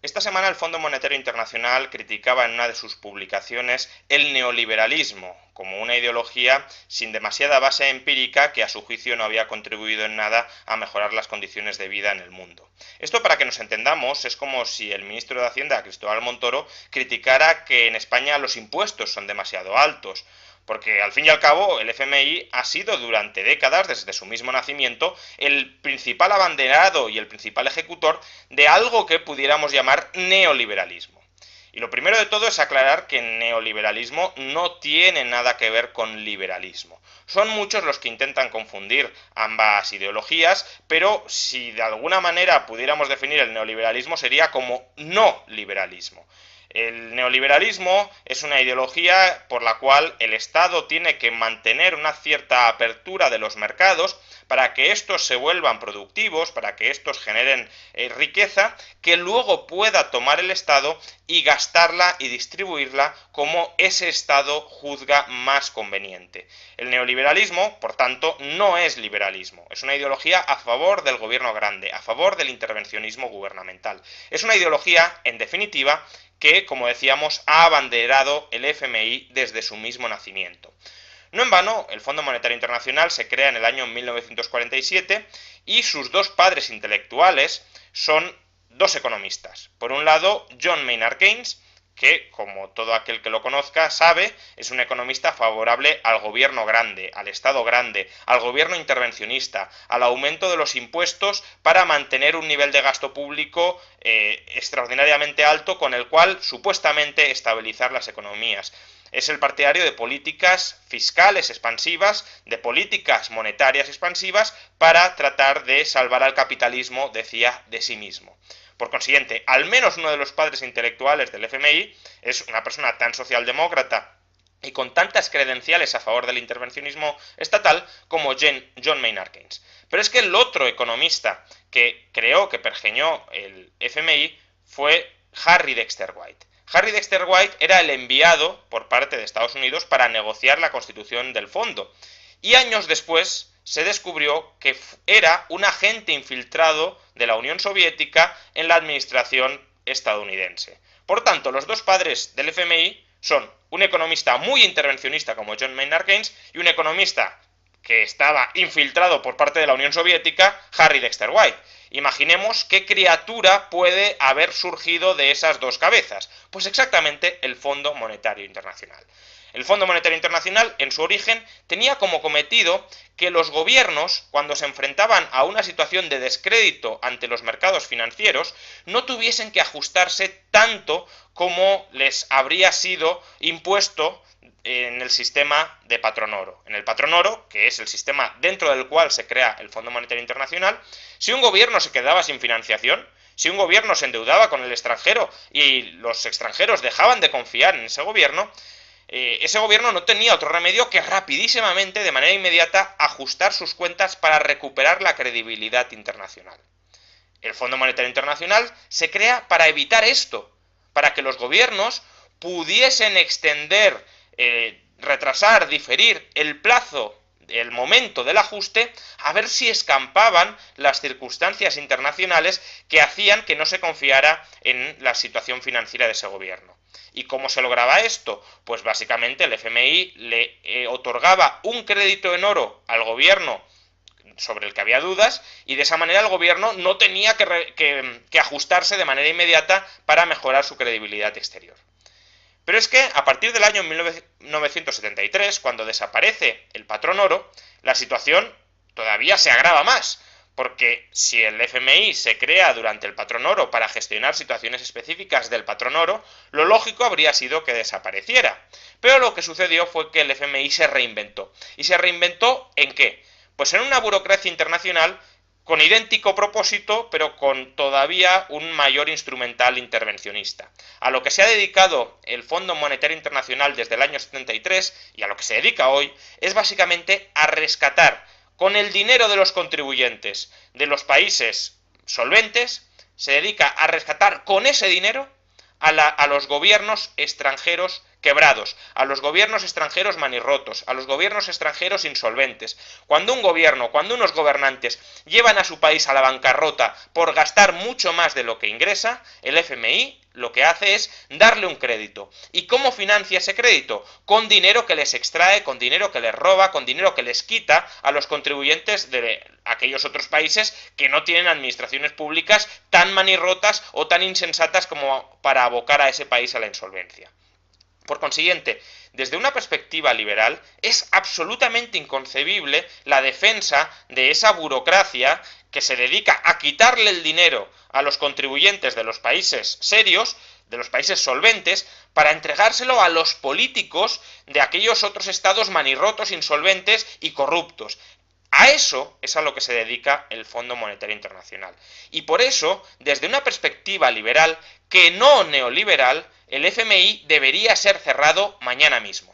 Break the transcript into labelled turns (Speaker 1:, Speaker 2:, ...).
Speaker 1: Esta semana el Fondo Monetario Internacional criticaba en una de sus publicaciones el neoliberalismo como una ideología sin demasiada base empírica que a su juicio no había contribuido en nada a mejorar las condiciones de vida en el mundo. Esto, para que nos entendamos, es como si el ministro de Hacienda, Cristóbal Montoro, criticara que en España los impuestos son demasiado altos, porque al fin y al cabo el FMI ha sido durante décadas, desde su mismo nacimiento, el principal abanderado y el principal ejecutor de algo que pudiéramos llamar neoliberalismo. Y lo primero de todo es aclarar que neoliberalismo no tiene nada que ver con liberalismo. Son muchos los que intentan confundir ambas ideologías, pero si de alguna manera pudiéramos definir el neoliberalismo sería como no liberalismo. El neoliberalismo es una ideología por la cual el Estado tiene que mantener una cierta apertura de los mercados para que estos se vuelvan productivos, para que estos generen riqueza, que luego pueda tomar el Estado y gastarla y distribuirla como ese Estado juzga más conveniente. El neoliberalismo, por tanto, no es liberalismo, es una ideología a favor del gobierno grande, a favor del intervencionismo gubernamental. Es una ideología, en definitiva, que, como decíamos, ha abanderado el FMI desde su mismo nacimiento. No en vano, el Fondo Monetario Internacional se crea en el año 1947 y sus dos padres intelectuales son dos economistas. Por un lado, John Maynard Keynes, que, como todo aquel que lo conozca sabe, es un economista favorable al gobierno grande, al Estado grande, al gobierno intervencionista, al aumento de los impuestos para mantener un nivel de gasto público extraordinariamente alto con el cual supuestamente estabilizar las economías. Es el partidario de políticas fiscales expansivas, de políticas monetarias expansivas para tratar de salvar al capitalismo, decía, de sí mismo. Por consiguiente, al menos uno de los padres intelectuales del FMI es una persona tan socialdemócrata y con tantas credenciales a favor del intervencionismo estatal como John Maynard Keynes. Pero es que el otro economista que creó, que pergeñó el FMI fue Harry Dexter White. Harry Dexter White era el enviado por parte de Estados Unidos para negociar la constitución del fondo. Y años después se descubrió que era un agente infiltrado de la Unión Soviética en la administración estadounidense. Por tanto, los dos padres del FMI son un economista muy intervencionista como John Maynard Keynes y un economista que estaba infiltrado por parte de la Unión Soviética, Harry Dexter White. Imaginemos qué criatura puede haber surgido de esas dos cabezas. Pues exactamente el Fondo Monetario Internacional. El Fondo Monetario Internacional, en su origen, tenía como cometido que los gobiernos, cuando se enfrentaban a una situación de descrédito ante los mercados financieros, no tuviesen que ajustarse tanto como les habría sido impuesto en el sistema de patrón oro. En el patrón oro, que es el sistema dentro del cual se crea el Fondo Monetario Internacional, si un gobierno se quedaba sin financiación, si un gobierno se endeudaba con el extranjero y los extranjeros dejaban de confiar en ese gobierno no tenía otro remedio que rapidísimamente, de manera inmediata, ajustar sus cuentas para recuperar la credibilidad internacional. El Fondo Monetario Internacional se crea para evitar esto, para que los gobiernos pudiesen extender, retrasar, diferir el plazo, el momento del ajuste, a ver si escampaban las circunstancias internacionales que hacían que no se confiara en la situación financiera de ese gobierno. ¿Y cómo se lograba esto? Pues básicamente el FMI le otorgaba un crédito en oro al gobierno sobre el que había dudas, y de esa manera el gobierno no tenía que ajustarse de manera inmediata para mejorar su credibilidad exterior. Pero es que a partir del año 1973, cuando desaparece el patrón oro, la situación todavía se agrava más, porque si el FMI se crea durante el patrón oro para gestionar situaciones específicas del patrón oro, lo lógico habría sido que desapareciera. Pero lo que sucedió fue que el FMI se reinventó. ¿Y se reinventó en qué? Pues en una burocracia internacional con idéntico propósito, pero con todavía un mayor instrumental intervencionista. A lo que se ha dedicado el Fondo Monetario Internacional desde el año 73 y a lo que se dedica hoy es básicamente a rescatar con el dinero de los contribuyentes de los países solventes, se dedica a rescatar con ese dinero a los gobiernos extranjeros quebrados, a los gobiernos extranjeros manirrotos, a los gobiernos extranjeros insolventes. Cuando unos gobernantes llevan a su país a la bancarrota por gastar mucho más de lo que ingresa, el FMI lo que hace es darle un crédito. ¿Y cómo financia ese crédito? Con dinero que les extrae, con dinero que les roba, con dinero que les quita a los contribuyentes de aquellos otros países que no tienen administraciones públicas tan manirrotas o tan insensatas como para abocar a ese país a la insolvencia. Por consiguiente, desde una perspectiva liberal, es absolutamente inconcebible la defensa de esa burocracia que se dedica a quitarle el dinero a los contribuyentes de los países serios, de los países solventes, para entregárselo a los políticos de aquellos otros estados manirrotos, insolventes y corruptos. A eso es a lo que se dedica el Fondo Monetario Internacional. Y por eso, desde una perspectiva liberal, que no neoliberal, el FMI debería ser cerrado mañana mismo.